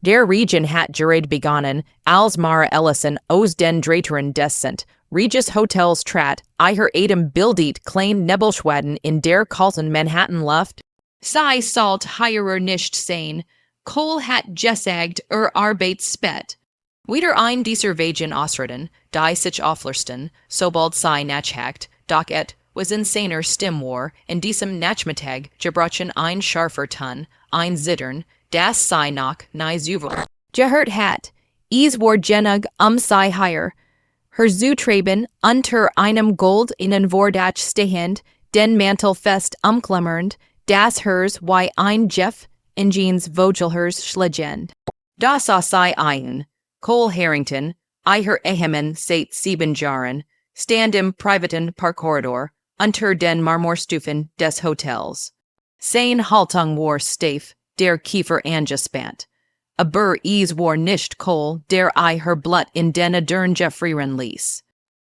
Der Region hat gerade begonnen, als Mara Ellison os den Drateren descent, Regis Hotels trat, her Adem Bildet klein Nebelschwaden in der Carlton Manhattan Luft, sei salt hierer nicht sein, Kohl hat jesagt Arbeit spet. Wieder ein dieser Wagen Ausreden, die sich auflösten, sobald sei nachhakt, doch was insaner Stimm war, in diesem Nachmittag gebrochen ein scharfer Ton, ein Zittern, das sei noch nie zuver. Gehört hat, war genug sei higher. Her Zutraben unter einem Gold in Vordach stehend, den Mantel fest umklammernd, das hers wie ein Jeff Ingens Vogelhers schlegend. Das sei ein, Cole Harrington, her Ehemann seit 7 Jahren, stand im privaten Parkkorridor, unter den Marmorstufen des Hotels. Sein Haltung war steif, der Kiefer angespannt. Aber war nicht Cole, der her Blut in den Adern Jeffrieren ließ.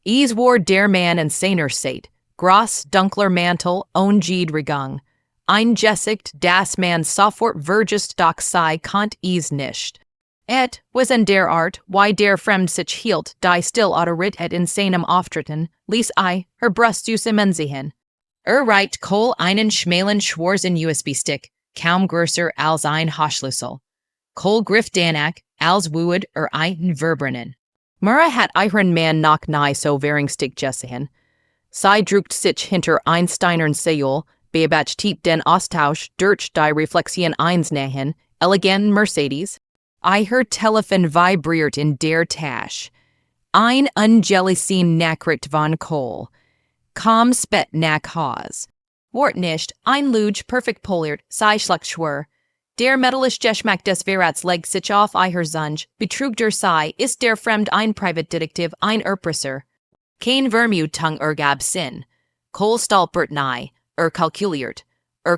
War der Mann in seiner Zeit, gross dunkler Mantel Jede Regung. Eingesägt das man sofort vergist doch sei kant nicht. Et was in der Art, why der Fremd sich hielt, die still autorit et in seinem Auftritten, ließ her Brust zusammenziehen. Reicht Cole einen schmalen schwarzen USB-Stick, kaum größer als ein Haarschlüssel. Cole griff danach, als wued einen Verbrennen. Mara hat ihren Mann noch nie so Währungsstick gesehen. Sie druckt sich hinter ein steinern Seul, beabach tiep den Austausch durch die Reflexion eins nähen, eleganten Mercedes. Her Telefon vibriert in der Tasche. Ein Ungelicin Nachricht von Cole. Kaum spät nach Haus. Wort nicht, ein Luge perfekt poliert, sei schwör. Der metallisch Geschmack des Verrats legt sich auf her Zunge, betrug der sei, ist der Fremd ein Privatdetektiv, ein Erpresser. Kein Vermutung gab Sinn. Cole stolpert nahe, kalkuliert,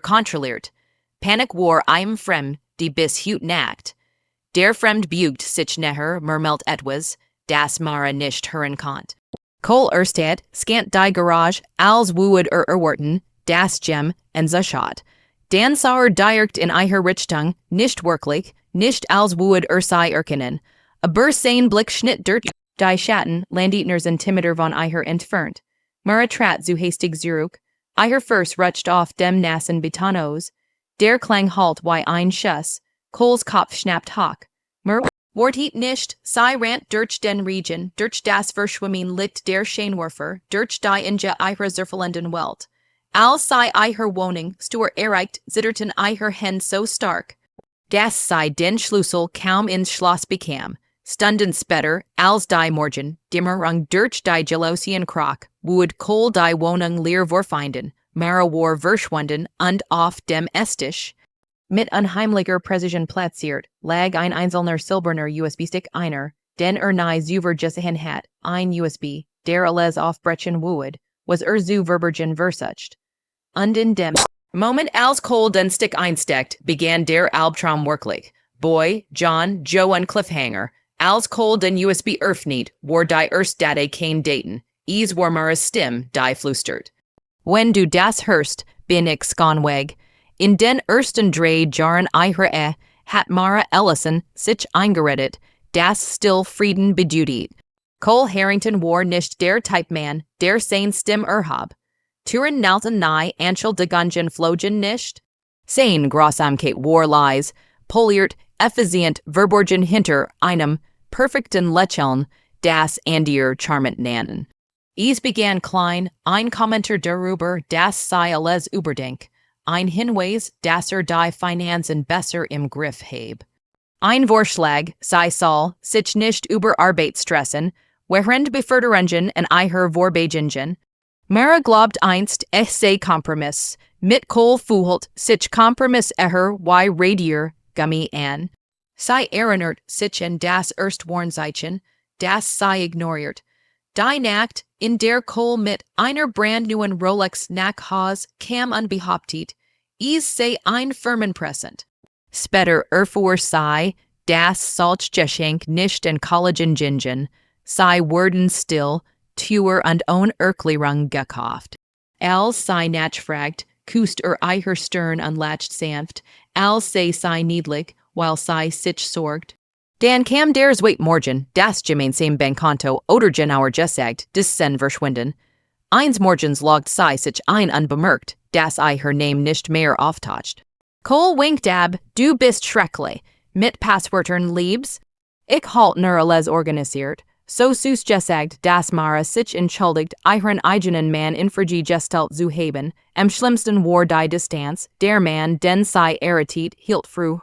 kontrolliert. Panik war einem Fremd, die bis hut nackt. Der Fremd bugt sich näher, murmelt etwas, das Mara nicht hören konnt. Cole ersteht, scant die Garage, als wued erwarten, das Gem, en Shot. Dan sah direkt in her Richtung, nicht wirklich, nicht als wued sei erkennen. Aber sein Blick schnitt durch die Schatten, Landetners Intimider von her entfernt. Mara trat zu hastig zurück, her Fuß rutscht auf dem nassen Betonos. Der Klang halt wie ein Schuss, Coles Kopf schnappt hoch. Wort nicht, sei rant durch den Region, durch das Verschwimmen liegt der Scheinwerfer, durch die Inge ihrer zerfallenden Welt. Als sei her Wohnung, stur erreicht, zitterten her Hände so stark, dass sei den Schlüssel kaum ins Schloss bekam. Stunden später, als die Morgen, Dämmerung durch die Gelosien Krach, would Cole die Wohnung leer vorfinden, Mara war verschwunden und auf dem Esstisch. Mit unheimlicher Präzision platziert, lag ein einzelner silberner USB-Stick einer, den nie zuver gesehen hat, ein USB, der alles aufbrechen would, was zu verbergen versucht. Und in dem Moment als Cole den Stick einsteckt, begann der Albtraum wirklich. Boy, John, Joe und Cliffhanger. Als Cole den USB öffnet, war die Erstdate kein Daten. War Maras Stimme, die flüstert. Wenn du das hörst, bin ich skonweg. In den ersten 3 Jahren ihrer hat Mara Ellison sich eingeredet, das still Frieden bedeutet. Cole Harrington war nicht der Type Man, der sein Stimme erhab. Turen nalten nahe Anschel de Gungen flogen nicht? Sein Grossamkeit war lies, poliert, effizient, verborgen hinter einem perfekten Lächeln, das Andier charmant nannen. Begann klein, ein Kommenter darüber, das sei alles überdenk. Ein Hinweis, dass die Finanzen besser im Griff heb. Ein Vorschlag, sei soll, sich nicht über Arbeit stressen, während Beförderungen in her Vorbeigen. Mara glaubt einst, sei Kompromiss, mit Cole fühlt sich Kompromiss wie Radier, Gummi an. Sei erinnert sich in das Erstwarnzeichen, das sei ignoriert. Die Nacht, in der Cole mit einer brandneuen Rolex nach Haus kam unbehauptet, sei ein Firmenpräsent. Später erfuhr sei, das solch Geschenk nicht in Kollegen gingen, sei wurden still, teuer und ohne Erklärung gekauft. Als sei nachfragt, kust her Stern unlatched sanft, als sei niedlich, while Sai sich sorgt. Dan kam deres wait morgen, das gemeinsame Bankanto oder genauer gesagt, dis sen verschwinden. Eins morgens logt Sai sich ein unbemerkt, das I her name nicht mehr auftaucht. Cole winked ab, du bist schrecklich, mit Passwörtern liebs. Ich halt nur alles organisiert. So sus gesagt, das Mara sich entschuldigt, ihren eigenen Mann infrage gestalt zu haben, am schlimmsten war die Distanz, der Mann, den sei irritiert, hielt fru.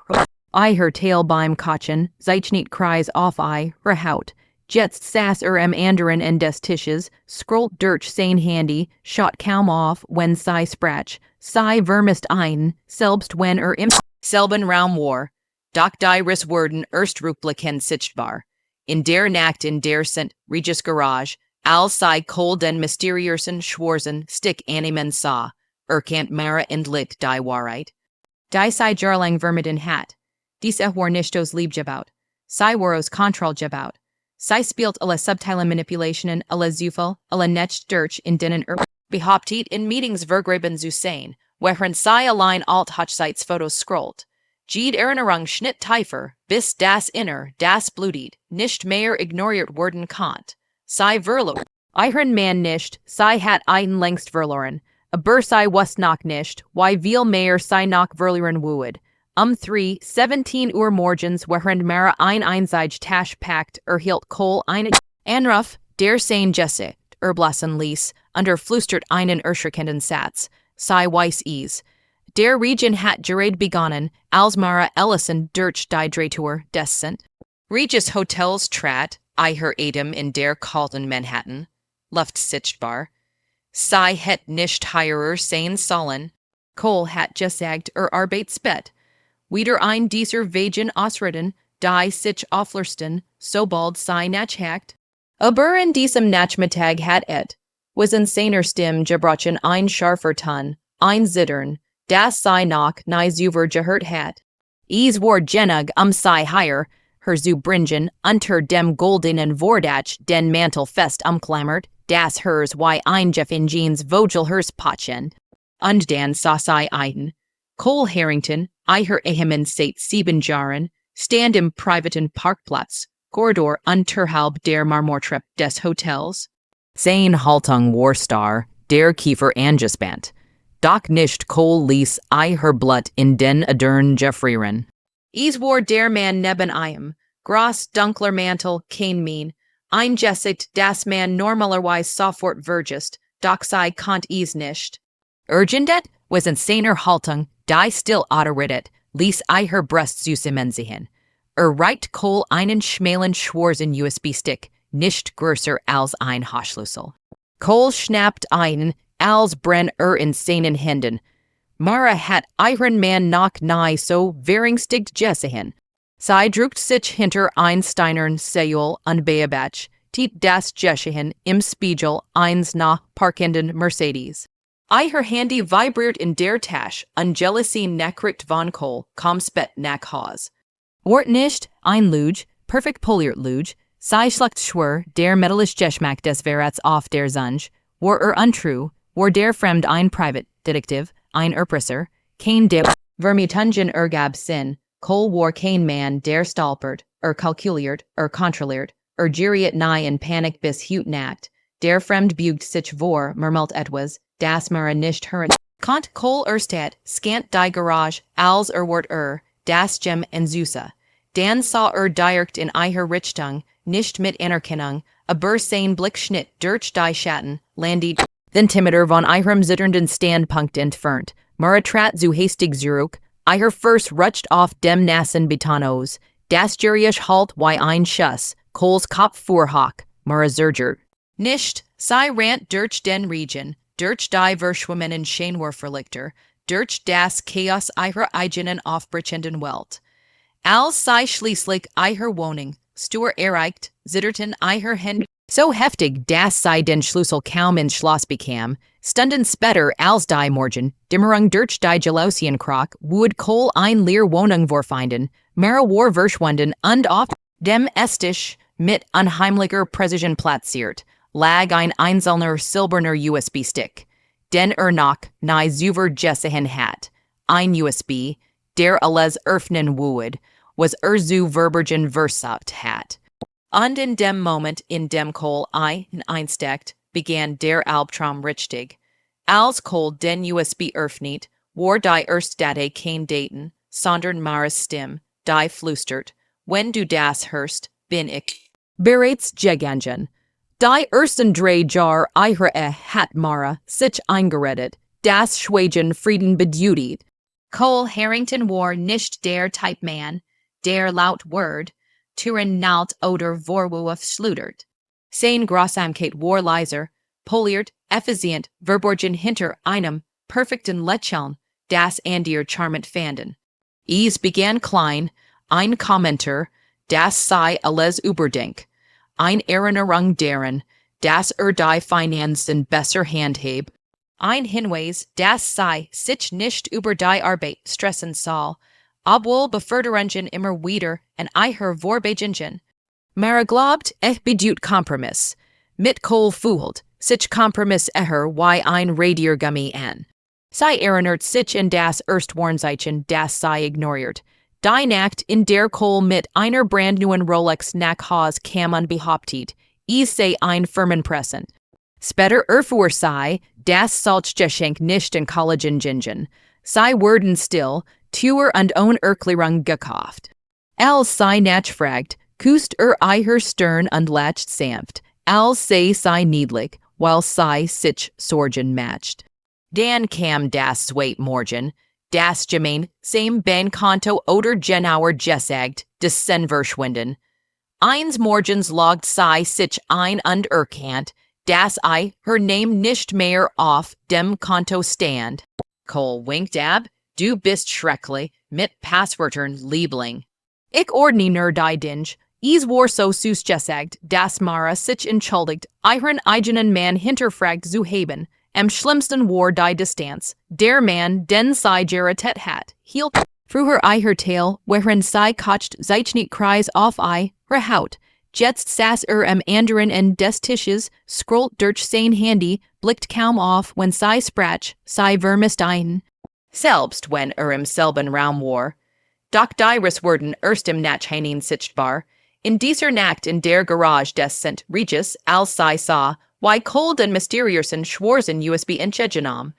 I her tail beim Kochen, sich nicht kreis auf I, rehaut. Jetzt saß am anderen en des Tisches, scrollt durch sein Handy, shot kaum auf, wenn sei sprach, sei vermisst ein, selbst wenn im selben Raum war. Doch die Risswürden erst rückblickend sichtbar. In der Nacht in der St. Regis Garage, als sei Cole den mysteriösen Schwarzen Stick animen sah, erkannt Mara endlich die Wahrheit. Die sei Jarlang vermitten hat. Dies war nicht aus Liebgebaut. Sei war aus Kontrollgebaut. Sei spielt alle subtile Manipulationen, alle Zufall, alle Netsch durch in denen behauptet in Meetings vergraben zu sein, während sei allein alt Hochzeitsfotos scrollt. Jede Erinnerung schnitt tiefer, bis das Inner, das blutet, nicht mehr ignoriert werden konnte. Sei verloren. Ihren Mann nicht, sei hat einen längst verloren. Aber sei was noch nicht, wie viel mehr sei noch verlieren würde. 3:17 Uhr morgens während Mara ein einseitig Tasch packt, erhielt Cole einen Anruf, der sein Jesse, blassen ließ, under flüstert einen erschreckenden Satz, sei weiß is. Der Region hat gerade begonnen, als Mara Ellison durch die Drehtour des St. Regis Hotels trat, her Adam in der kalten Manhattan, Luft sichtbar. Sei het nicht heirer sein sollen. Cole hat gesagt Arbeit spät. Wieder ein dieser Wegen ausreden, die sich auflösten, sobald sei nachhakt. Aber in diesem Nachmittag hat was in seiner Stimme gebrochen ein scharfer Ton, ein Zittern, das sei noch nie zuver gehört hat. Es war genug sei heier, her zu bringen, unter dem goldenen Vordach den Mantel fest umklammert, das hers wie ein Jeff in Jeans Vogel hers Potchen. Und dann sah sei ein. Cole Harrington, her Ehemann seit 7 Jahren, stand im privaten Parkplatz, Corridor unterhalb der Marmortreppe des Hotels. Sein Haltung war starr, der Kiefer angespannt. Doch nicht Cole ließ her Blut in den Adern gefrieren. Es war der Mann neben ihm, groß dunkler Mantel, kein Mien, eingesetzt das man normalerweise sofort vergisst, doch sei konnt es nicht. Urgendet was in seiner Haltung, die still autorität, ließ her Brust zusammen sehen. Reicht Cole einen schmalen schwarzen USB-Stick, nicht größer als ein Haarschlüssel. Cole schnappt einen, als brenn in seinen Händen. Mara hat ihren Mann noch nie so verängstigt gesehen. Sie drückt sich hinter ein steinern Seil und beobachtet das Geschehen im Spiegel eines nach parkenden Mercedes. Her Handy vibriert in der Tasche und Jealousy nekriegt von Cole, kom spät nach Haus. Wart nicht, ein Lüge, perfekt poliert Lüge, sei schlecht schwör, der metallisch Geschmack des Verrats auf der Zunge, war untrue, war der Fremd ein Privatdetektiv, ein Erpresser, kein der Vermutungen gab Sinn, Cole war kein Mann, der stolpert, kalkuliert, kontrolliert, geriet nie in Panik bis Hut Nacht, der Fremd bügt sich vor, murmelt etwas, das Mara nicht hören. Kont Cole erstat, scant die Garage, als wart das Gem en Süße. Dan sah direkt in her Richtung, nicht mit Anerkennung, aber sein Blick schnitt durch die Schatten, landet den Timmeter von ihrem zitternden Standpunkt entfernt. Mara trat zu hastig zurück, her Fuß rutscht auf dem nassen Betonhaus. Das Gerisch halt wie ein Schuss, Coles Kopf fuhr hoch, Mara zergert. Nicht, sei rant durch den Region, durch die verschwommenen Scheinwerferlichter, durch das Chaos ihrer eigenen aufbrechenden Welt. Als sei schließlich her Wohnung, Stur erreicht, zitterten her Hände so heftig, dass sei den Schlüssel kaum ins Schloss bekam, stunden später als die Morgen, Dämmerung durch die Jalousien-Krog, would Cole ein leer Wohnung vorfinden, Mara war verschwunden und auf dem Esstisch mit unheimlicher Präzision platziert, lag ein einzelner silberner USB-Stick, den noch nie zuver gesehen hat, ein USB, der alles öffnen würde, was zu Verbergen Versat hat. Und in dem Moment in dem Kohl einsteckt, began der Albtraum richtig. Als Kohl den USB Erfneet, war die Erstdate kein Daten, sondern Maras Stimme, die flüstert, wenn du das hörst, bin ich bereits gegangen. Die ersten drei Jar ihre hat Mara sich eingeredet, das Schweigen Frieden bedeutet. Cole Harrington war nicht der Type Man, der laut Word, Turen nalt oder Vorwurf schludert. Sein Grossamkeit war leiser, poliert, effizient, verborgen hinter einem perfekten Lächeln, das Andir charmant fanden. Es begann klein, ein Kommenter, das sei alles überdenk, ein Erinnerung deren, das die Finanzen besser handhab, ein Hinweis, das sei sich nicht über die Arbeit stressen soll, obwohl Beförderungen immer wieder en eiher Vorbegingen. Mara glaubt, bedut Kompromiss. Mit Kohl fühlt, sich Kompromiss wie ein Radiergummi an. Sei erinnert sich in das Erstwarnzeichen, das sei ignoriert. Die Nacht in der Kohl mit einer brandneuen Rolex nach Haus kam unbehauptet, sei ein Firmenpressen. Später erfuhr sei, das solch Geschenk nicht in Kollagen gingen. Sei wurden still, Tuer und ohne Erklärung gekauft. Als sei nachfragt, kust eiher Stern und lacht sanft, als sei niedlich, while sei sich Sorgen matcht. Dan kam das zweit Morgen, das Gemein, same Bankkonto oder Genauer gesagt, des Verschwinden. Eins Morgens logt sei sich ein und erkannt, dass her Name nicht mehr auf dem Konto stand. Cole winked ab, du bist schrecklich, mit Passwörtern Liebling. Ich ordne die Dinge, es war so süß gesagt, dass Mara sich entschuldigt, ihren eigenen Mann hinterfragt zu haben. Am schlimmsten war die Distanz. Der Mann, den sei geratet hat, hielt früher ihr Teil, während sei kocht sich nicht Kreis auf ihre Haut. Jetzt saß am anderen Ende des Tisches, scrollt durch sein Handy, blickt kaum auf, wenn sei sprach, sei vermisst ein. Selbst wenn im selben Raum war. Doch die wurden erst im Nachhinein sichtbar. In dieser Nacht in der Garage des St. Regis, als sei sah, wie Cole den mysteriosen Schwarzen USB entgegennahm.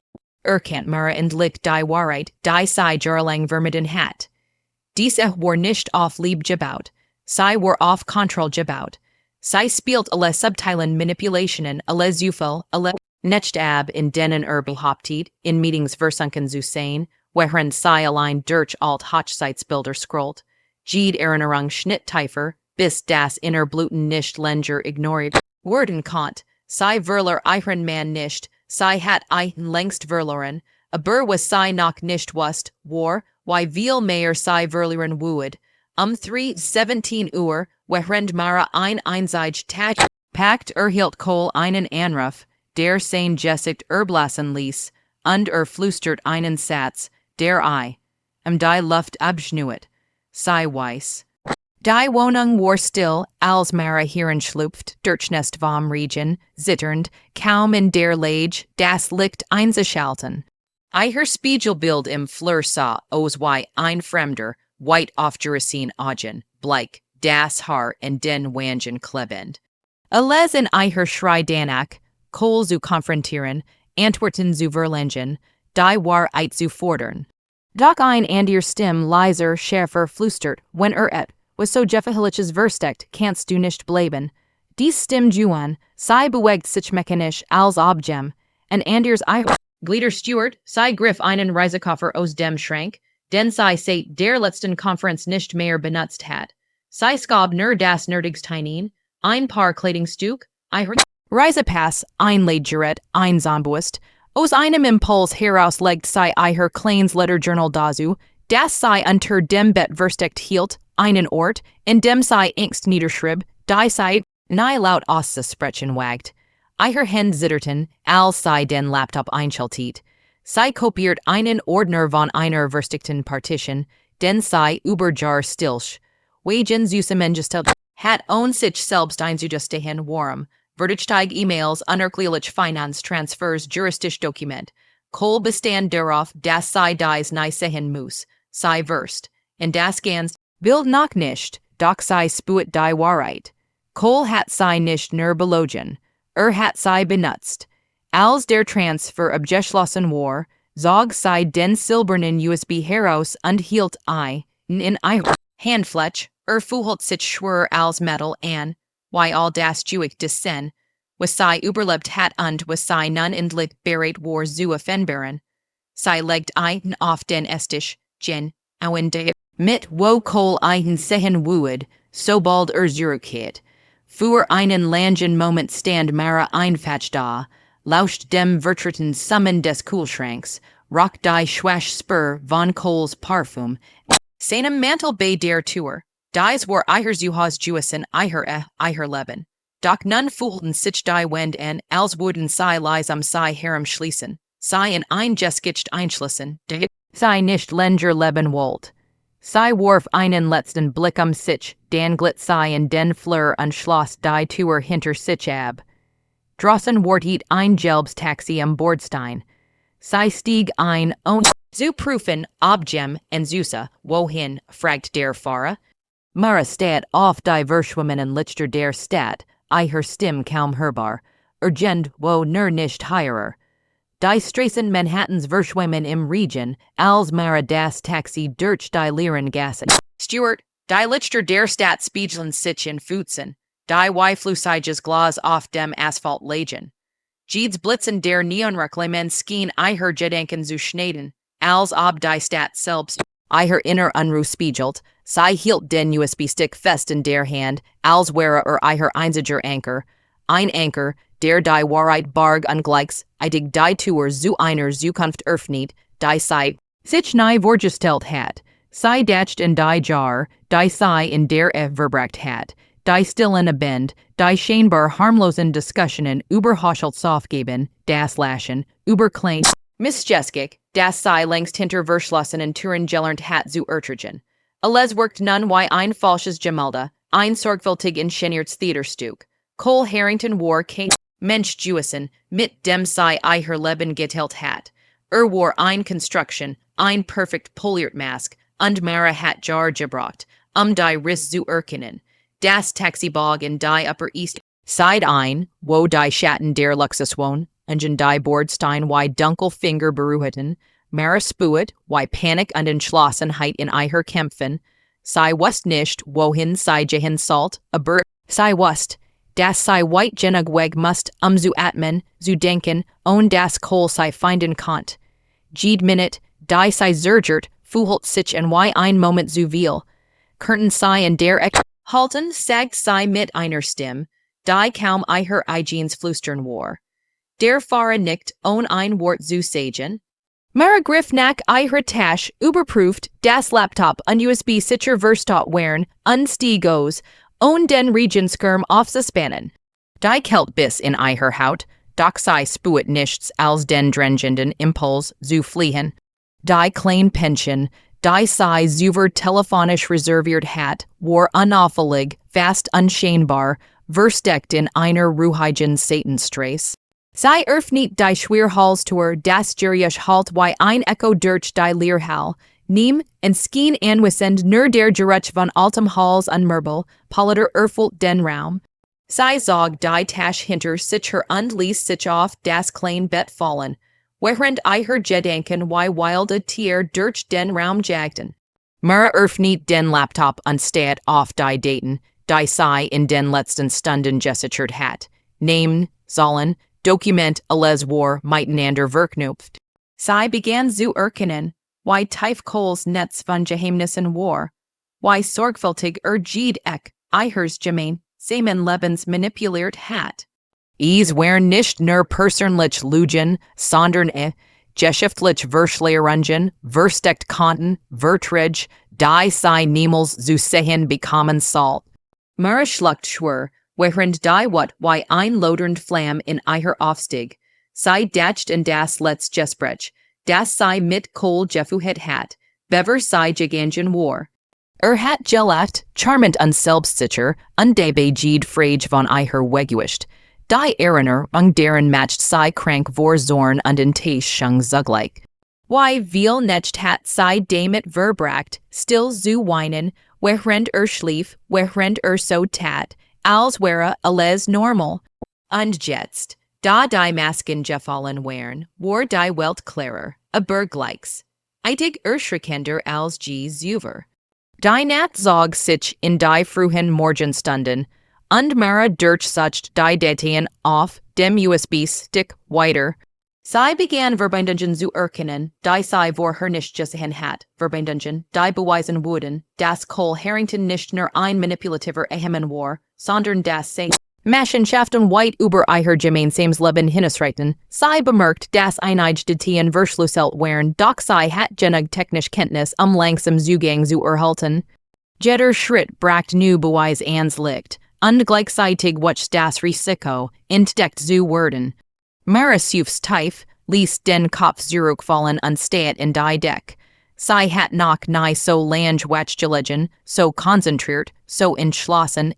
Erkannt Mara endlich die Wahrheit, die sei jahrelang vermieden hat. Diese war nicht auf Lieb gebaut. Sei war auf Kontroll gebaut. Sei spielt alle subtilen Manipulationen, alle Zufall, alle nicht ab in denen behauptet, in Meetings versunken zu sein, während sei allein durch alt Hochzeitsbilder scrollt. Jede Erinnerung Schnitttiefer, bis das Innerbluten nicht länger ignoriert werden konnt. Sei verler ihren Mann nicht, sei hat längst verloren, aber was sei noch nicht wusst, war, wie viel mehr sei verlieren würde. 3:17 Uhr, während Mara ein einzig Tag packt hielt Cole einen Anruf, der sein Gesicht erblassen ließ, und flüstert einen Satz, der die Luft abschnürt. Sei weiß. Die Wohnung war still, als Mara hinschlüpft, durch Nest vom Regen, zitternd, kaum in der Lage, das Licht einzuschalten. Ihr Spiegelbild im Flur sah aus wie ein Fremder, weit auf Jurassine Augen, bleich, das Haar in den Wangen klebend. Alles in ihr Schrei danach, Kohl zu konfrontieren, Antworten zu verlangen, die Wahrheit zu fordern. Doch ein Andir Stimme leiser, schärfer flüstert, wenn was so Jeffahiliches versteckt, kannst du nicht bleiben. Dies Stimme Juan, sei bewegt sich mechanisch als Objem, en Andirs Glieder Stewart, sei griff einen Reisekoffer aus dem Schrank, den sei seit der letzten Konferenz nicht mehr benutzt hat. Sei skab das Nerdigsteinin, ein Paar Kleidungsstück, Reisepass, ein Ledgerett, ein Zambuist, aus einem Impuls heraus legt sei ihr kleines Letterjournal dazu, das sei unter dem Bett versteckt hielt, einen Ort, in dem sei Angst niederschrieb, die sei nahe laut auszusprechen wagt. Ihr Hände zitterten, als sei den Laptop einschaltet. Sei kopiert einen Ordner von einer versteckten Partition, den sei überjar stilsch. Wegen zusammengestellt hat sich selbst einzugestehen warm. Verdichtig E-Mails, unerklärlich Finanztransfers, juristisch Dokument. Kohl bestand darauf, dass sei dies nie sehen muss. Sei verst. In das ganz Bild noch nicht, doch sei spuet die Wahrheit. Kohl hat sei nicht nur belogen, hat sei benutzt. Als der Transfer abgeschlossen war, zog sei den silbernen USB heraus und hielt in ihre Handfläche, verhielt sich schwer als Metal an, wie all das Jewick des Sen, was sei überlebt hat und was sei nun endlich bereit war zu offenbaren. Sei legt auf den Esstisch, gen, de mit wo Kohl sehen would, sobald zurückkehrt. Für einen langen Moment stand Mara einfach da, lauscht dem vertrauten Summen des Kühlschranks, roch die schwache Spur von Kohls Parfum, seinem Mantel bei der Tür, dies war Zuhause Jewison ihr Leben. Doch nun fühlten sich die Wend an, als würden sie leise sei herumschließen, sei in ein Gesicht einschließen, sei nicht länger leben wollt. Sei warf einen letzten Blick sich, dann glitt sei in den Flur und schloss die Tür hinter sich ab. Draußen ward ein gelbes Taxi am Bordstein. Sei stieg ein und zu prüfen, ob Jem und Zusa, wohin, fragt der Fahrer. Mara stat auf die Verschwommenen Lichter der Stadt, ihr Stimm kaum hörbar, urgent wo nur nicht heirer. Die Straßen Manhattans verschwommen im Region, als Mara das Taxi durch die leeren Gassen. Stuart, die Lichter der Stadt spiegeln sich in Futzen, die flüssiges Glas auf dem Asphalt legen. Jedes Blitzen der Neonreklamen schien ihr Gedanken zu schneiden, als ob die Stadt selbst ihr inner Unruhe spiegelt. Sei hielt den USB-Stick fest in der Hand, als wäre ihr einziger Anker. Ein Anker, der die Wahrheit barg ungleichs, dig die Tür zu einer Zukunft öffnet, die sei sich nahe vorgestellt hat. Sei dacht in die Jar, die sei in der verbracht hat. Die stillen Abend, die scheinbar harmlosen Diskussionen über Haushaltsaufgaben, das Laschen, über klein Missgeschick, das sei längst hinter verschlossenen Türen gelernt hat zu ertragen. Alles worked nun wie ein falsches Gemälde, ein sorgfältig inszeniertes Theaterstück. Cole Harrington war kein Mensch Jewison, mit dem sei ihr Leben geteilt hat. War ein Construction, ein perfekt poliert Mask, und Mara hat jar gebracht, die Riss zu erkennen. Das Taxibog in die Upper East Side ein, wo die Schatten der Luxus wohnen, und in die Bordstein wie Dunkelfinger beruhten, Mara spuet, wie Panik und Entschlossenheit in ihr kämpfen, sei wust nicht, wohin sei jehen sollt, aber sei wust, das sei weit genug weg must, zu atmen, zu denken, und das Kohl sei finden konnt. Jede Minute, die sei zergert, fühlt sich in wie ein Moment zu viel. Könnten sei in der halten, sagt sei mit einer Stimme, die kaum ihr eigenes Flüstern war. Der Fahrer nickt, ohne ein Wort zu sagen. Mara griff nach ihrer Tasche, überprüft, das Laptop und USB sicher verstot waren, und stieg aus, ohne den Regenschirm aufzuspannen. Die Kälte biss in ihr Haut, doch sei spuet nichts als den drängenden Impuls zu fliehen. Die kleine Pension, die sei zuver telefonisch reserviert hat, war unauffällig, fast unscheinbar, versteckt in einer ruhigen Seitenstraße. Sei öffnet die Schwerhalstour, das Jerisch halt wie ein Echo durch die Leerhall, Neem en skien aanwissend nur der Geruch von altem Hals und Möbel, politer den Raum. Sei zog die Tasch hinter sich her und ließ sich auf das kleine Bett fallen, während ihr Gedanken wie wilde Tier durch den Raum jagten. Mara öffnet den Laptop und steht auf die Daten, die sei in den letzten Stunden gesichert hat. Namen, Zahlen, Dokument, alles war miteinander verknüpft. Sei begann zu erkennen, wie tief Kohls Netz von Geheimnissen war, wie sorgfältig jede ihres Gemein Lebens manipuliert hat. Es waren nicht nur persönlich Lügen, sondern geschäftlich Verschleierungen, versteckt Konten, Verträge, die sei niemals zu sehen bekommen soll. Mara schluckt schwer, während die Wut wie ein lodernd Flamme in ihr aufstieg. Sei dacht in das letzte Gespräch, das sei mit Kohl geführt hat, bever sei gegangen war. Hat gelacht, charmant und selbstsicher, und dabei jede Frage von ihr weggewischt. Die Erinner deren matcht sei krank vor Zorn und Enttäuschung zugleich. Wie viel nicht hat sei damit verbracht, still zu weinen, Während schlief, während so tat, als wäre alles normal. Und jetzt, da die Masken gefallen wären, war die Welt klarer, bergleiks. Eitig schreckender als Zuver. Die Nacht zog sich in die frühen Morgenstunden, und Mara durchsucht die Dateien auf dem USB-Stick weiter. Sie begann Verbinden zu erkennen, die sie vor nicht gesehen hat, Verbinden, die beweisen würden, dass Cole Harrington nicht nur ein manipulativer Ehemann war, sondern dass sie Machenschaften weit über ihr gemeinsames Leben hinausreiten. Sie bemerkt, dass einige Dateien verschlüsselt wären, doch sie hat genug technische Kenntnis, langsam Zugang zu erhalten. Jeder Schritt bracht new Beweis ans Licht, und gleichzeitig wuchs das Risiko, entdeckt zu werden. Mara Sufs tief, ließ den Kopf zurückfallen und steht in die Deck. Sie hat noch nie so lange wachgelegen, so konzentriert, so entschlossen,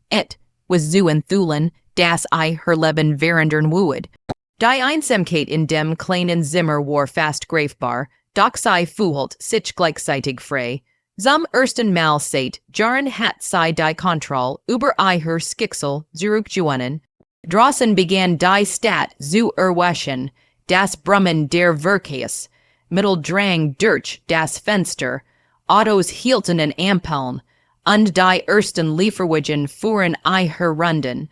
was zu enthulen, dass ihr Leben verändern würde. Die Einsamkeit in dem kleinen Zimmer war fast greifbar, doch sie fühlt sich gleichzeitig frei. Zum ersten Mal seit Jahren hat sie die Kontrolle über ihr Schicksal zurückgewonnen. Draußen begann die Stadt zu erwachen, das Brummen der Verkehrs, Mittel drang durch das Fenster, Autos hielten an Ampeln, und die ersten Lieferwagen fuhren herunter.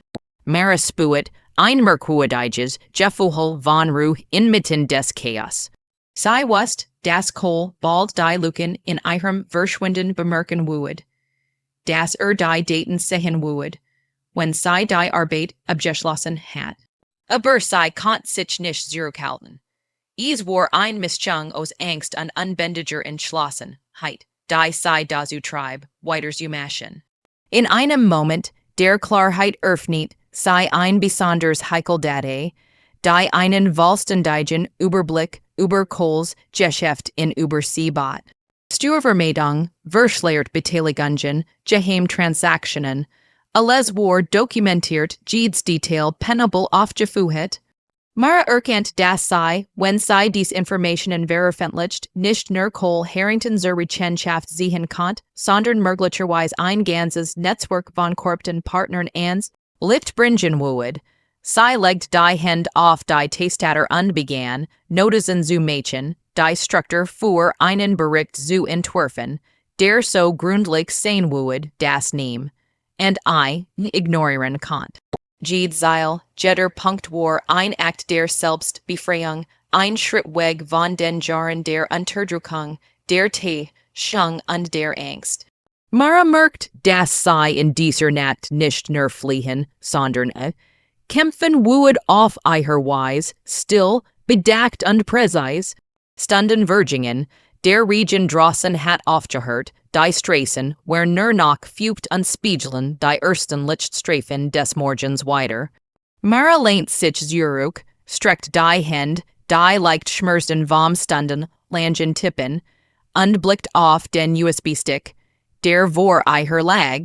Mara spürt ein merkwürdiges Gefühl von Ruhe inmitten des Chaos. Sie wusste, dass Cole bald die Lücken in ihrem Verschwinden bemerken würde, dass die Daten sehen würde, wenn sie die Arbeit abgeschlossen hat. Aber sie konnte sich nicht zurückhalten. Es war ein Mischung aus Angst und unbändiger Entschlossenheit, die sie dazu trieb, weiter zu machen. In einem Moment der Klarheit öffnet sie ein besonders heikel Date, die einen vollständigen Überblick über Coles Geschäft in Übersee bot. Steuervermeidung, Verschleiert Beteiligungen, Geheim Transaktionen, alles war dokumentiert, jedes Detail penibel aufgeführt. Mara erkennt, dass sie, wenn sie dies Informationen veröffentlicht, nicht nur Cole Harrington zur Rechenschaft ziehen konnte, sondern möglicherweise ein ganzes Netzwerk von korrupten Partnern ans Licht bringen würde. Sie legt die Hand auf die Testator und begann, Notizen zu machen, die Struktur für einen Bericht zu entwerfen, der so gründlich sein würde, dass niemand ignorieren konnte. Jedes Seil, jeder Punkt war ein Akt der Selbstbefreiung, ein Schritt weg von den Jahren der Unterdrückung, der Täuschung und der Angst. Mara merkt, dass sie in dieser Nacht nicht nur fliehen, sondern kämpfen würde auf ihre Weise, still, bedeckt und präzise. Stunden Virgingen, der Region draußen hat aufgehört, die Straßen waren nur noch feucht und spiegeln die ersten Lichtstreifen des Morgens weiter. Mara lehnt sich zurück, streckt die Hand, die leicht schmerzten vom Stunden langen tippen, und blickt auf den USB-Stick, der vor ihr lag.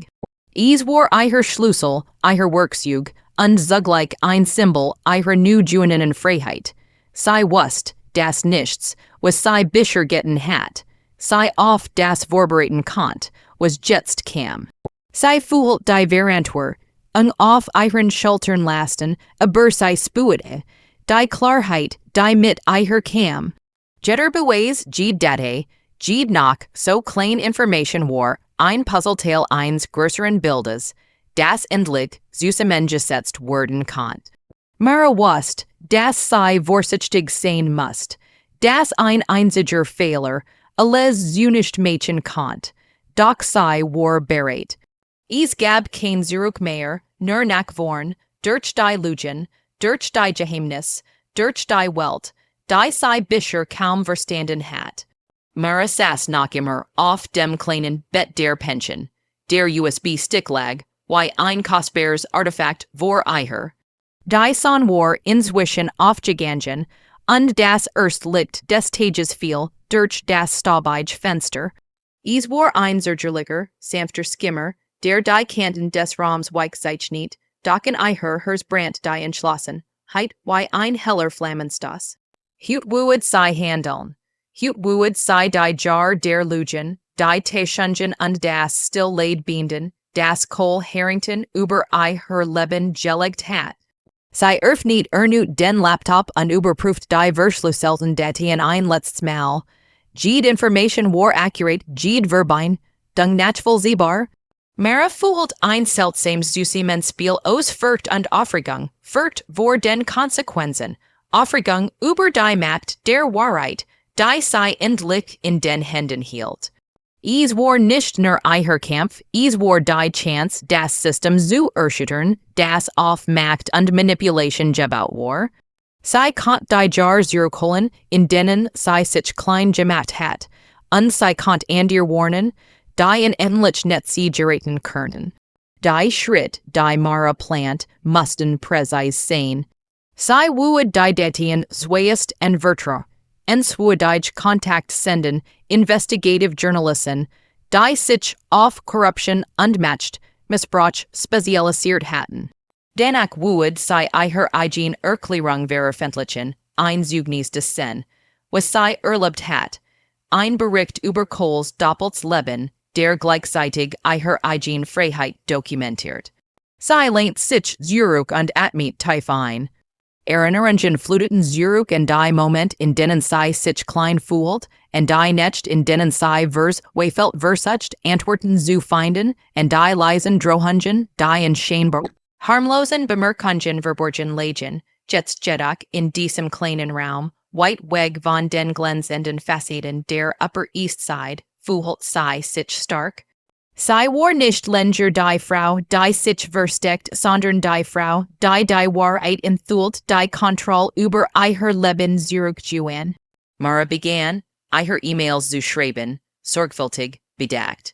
Es war ihr Schlüssel, ihr Werkzeug, und zugleich ein Symbol ihrer neugewinnenen Freiheit. Sie wusste, dass nichts, was sie bisher getan hat, sie auf das vorbereiten konnte, was jetzt kam. Sie fühlt die Verantwortung auf ihren Schultern lasten, aber sie spürte die Klarheit, die mit ihr kam. Jeder Beweis, jede noch so klein Information war, ein Puzzleteil eines größeren Bildes, das endlich zusammengesetzt werden konnte. Mara wusste, dass sie vorsichtig sein musste, dass ein einziger Fehler alles zu nicht machen konnte, doch sie war bereit. Es gab kein Zurück mehr, nur nach vorn, durch die Lügen, durch die Geheimnis, durch die Welt, die sie bisher kaum verstanden hat. Mara saß noch immer auf dem kleinen Bett der Pension. Der USB-Stick lag, wie ein kostbares Artefakt vor ihr. Die Sonne war inzwischen aufgegangen, und das Erstlicht des Tages fiel durch das staubige Fenster. Es war ein zärtlicher, sanfter Skimmer, der die Kanten des Raums weichzeichnet, doch in ihres brannt die Entschlossenheit wie ein heller Flammenstoß. Hut wued sei handeln. Hut wued sei die Jar der Lügen, die Taeshungen und das still laid Bienden, das Cole Harrington über her Leben gelegt hat. Sei nicht ernut den Laptop und überprüft die Verschlüsselten Dateien ein letztes Mal. Jede Information war accurate, jede Verbine, dung nachvollziehbar. Mara fuhlt ein seltsames Zusammenspiel aus Furcht und Aufregung, Furcht vor den Konsequenzen, Aufregung über die Macht der Wahrheit, die sei endlich in den Händen hielt. Es war nicht nur ihr Kampf, es war die Chance, das System zu erschüttern, das auf Macht und Manipulation gebaut war. Sie konnte die Jar zurückholen, in denen sie sich klein gemacht hat, und sie konnte Andir warnen, die in endlich Netzi geraten können. Die Schritt, die Mara plant, mussten präzise sein. Sie would die Dateien zuerst en vertra, en swudige Kontakt senden, investigative Journalisten, die sich auf Corruption unmatched, Missbrauch spezialisiert hatten. Danach would sie ihr eigen Erklärung veröffentlichen, ein Zeugnis dessen, was sie erlebt hat, ein Bericht über Coles doppeltes Leben, der gleichzeitig ihr eigen Freiheit dokumentiert. Sie lehnt sich zurück und atmet tief ein. Erinnerungen fluteten zurück in die Moment, in denen sie sich klein fühlt, und die Nacht, in denen sie Weifelt versucht, Antworten zu finden, und die leisen Drohungen, die in scheinbar harmlosen Bemerkungen verborgen lagen, jetzt jedoch in diesem kleinen Raum, weit weg von den glänzenden Fassaden der Upper East Side, fühlt sie sich stark. Sie war nicht länger die Frau, die sich versteckt, sondern die Frau, die Wahrheit enthüllt, die Kontrolle über ihr Leben zurückgewinnen. Mara begann, ihr E-Mails zu schreiben, sorgfältig, bedacht.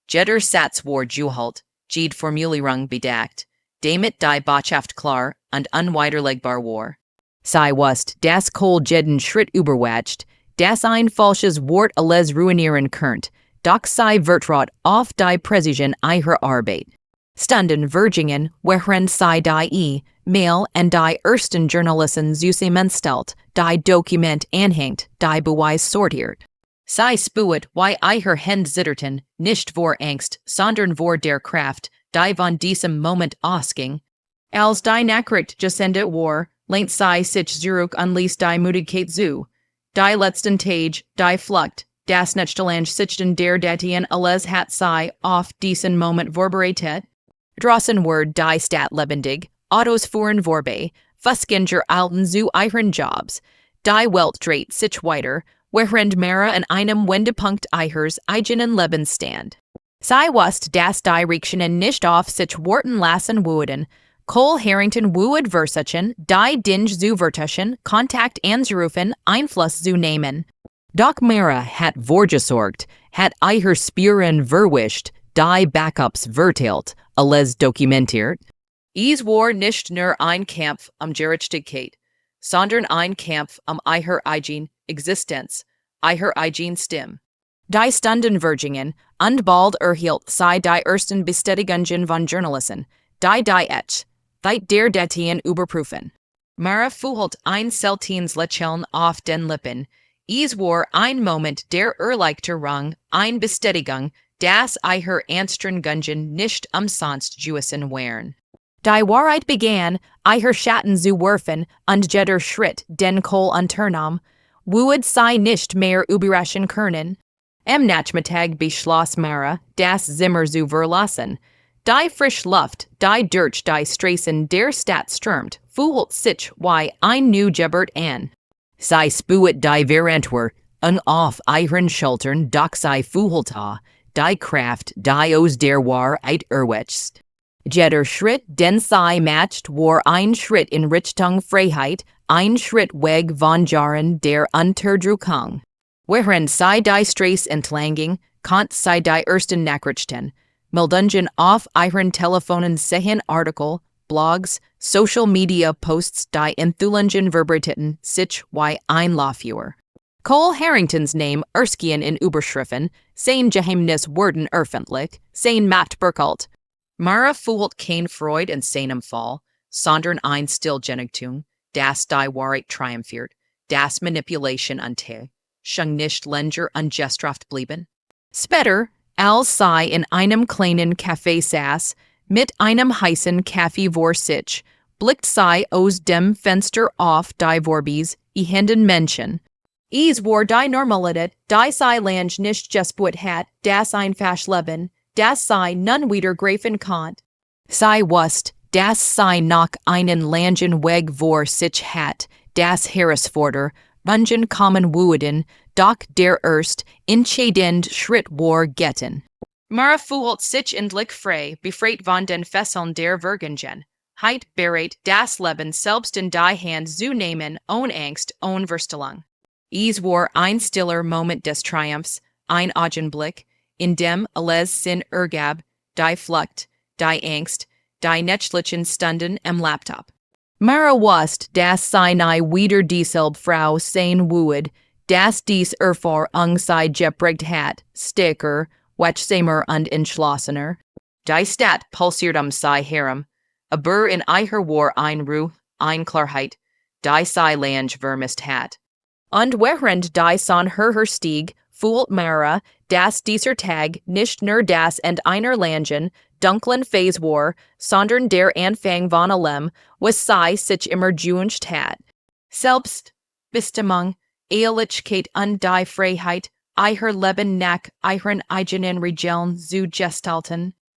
Jeder Satz war gehalt, jede Formulierung bedacht, damit die Botschaft klar und unwiderlegbar war. Sie wusste, dass Cole jeden Schritt überwacht, dass ein falsches Wort alles ruinieren könnt, doch sie vertraut auf die Präzision ihrer Arbeit. Stunden Vergingen, während sie die E-Mail und die ersten Journalisten zusammenstellt, die Dokument anhängt, die Beweis sortiert. Sie spürt, wie ihr Hände zitterten, nicht vor Angst, sondern vor der Kraft, die von diesem Moment ausging. Als die Nachricht gesendet war, lehnt sie sich zurück und ließ die Müdigkeit zu. Die letzten Tage, die Flucht, das Netztelange sichten der Dateien alles hat sie auf diesen Moment vorbereitet. Draußen ward die Stadt lebendig, Autos fuhren vorbei, Fußgänger eilten zu ihren Jobs. Die Welt dreht sich weiter, während Mara in einem Wendepunkt ihres eigenen Lebens stand. Sie wusste, dass die Reaktionen nicht auf sich warten lassen würden. Cole Harrington would versuchen, die Dinge zu vertuschen, Kontakt anzurufen, Einfluss zu nehmen. Doch Mara hat vorgesorgt, hat ihr Spuren verwischt, die Backups verteilt, alles dokumentiert. Es war nicht nur ein Kampf Gerechtigkeit, sondern ein Kampf ihr eigen Existenz, ihr eigen Stimme. Die Stunden Vergingen, und bald erhielt sie die ersten Bestätigungen von Journalisten, die der Dateien überprüfen. Mara fühlt ein seltenes Lächeln auf den Lippen. Es war ein Moment der Erleichterung, eine Bestätigung, dass ihr Anstrengungen nicht umsonst gewesen waren. Die Wahrheit begann, ihr Schatten zu werfen, und jeder Schritt, den Cole unternahm, would sie nicht mehr überraschen können. Am Nachmittag beschloss Mara, das Zimmer zu verlassen. Die frische Luft, die durch die Straßen der Stadt strömt, fühlt sich wie ein Neugeburt an. Sie spürt die Verantwortung auf ihren Schultern, doch sie fühlte die Kraft, die aus der Wahrheit erwächst. Jeder Schritt, den sie macht, war ein Schritt in Richtung Freiheit, ein Schritt weg von Jahren der Unterdrückung. Während sie die Straße entlang ging, konnte sie die ersten Nachrichten, Meldungen auf ihren Telefonen sehen, Artikel, Blogs, Social Media Posts, die Enthüllungen verbreiteten sich wie ein Laufeuer. Cole Harringtons Name erschien in Überschriften, sein Geheimnis wurden öffentlich, sein Macht berkelt. Mara fühlt kein Freude in seinem Fall, sondern ein Stillgenugtuung, das die Wahrheit triumphiert, das Manipulation schon nicht länger ungestraft blieben. Spetter, als sei in einem kleinen Café saß, mit einem heißen Kaffee vor sich, blickt sei aus dem Fenster auf die Vorbis, ihenden Menschen. Es war die Normalität, die sei Lange nicht gespürt hat, das einfach Leben, das sei nun wieder greifen konnt. Sei wusst, das sei noch einen langen Weg vor sich hat, das Herausforder, Rungen kommen wueden, doch der erst entscheidend Schritt war getan. Mara fühlt sich endlich frei, befreit von den Fesseln der Vergangenheit. Heit bereit, das Leben selbst in die Hand zu nehmen, ohne Angst, ohne Verstellung. Es war ein stiller Moment des Triumphs, ein Augenblick, in dem alles Sinn ergab, die Flucht, die Angst, die nächtlichen Stunden am Laptop. Mara wusste, dass sie nie wieder dieselbe Frau sein würde, dass dies Erfahrung sei geprägt hat, stärker, wachsamer und entschlossener. Die Stadt pulsiert sei herum, aber in ihrer war ein Ruhe, ein Klarheit, die sei lange vermisst hat. Und während die Sonne höher stieg, fühlt Mara, dass dieser Tag nicht nur das in einer langen, dunklen Phase war, sondern der Anfang von allem, was sie sich immer gewünscht hat. Selbstbestimmung, Ehrlichkeit und die Freiheit, ihr Leben nach ihren eigenen Regeln zu gestalten.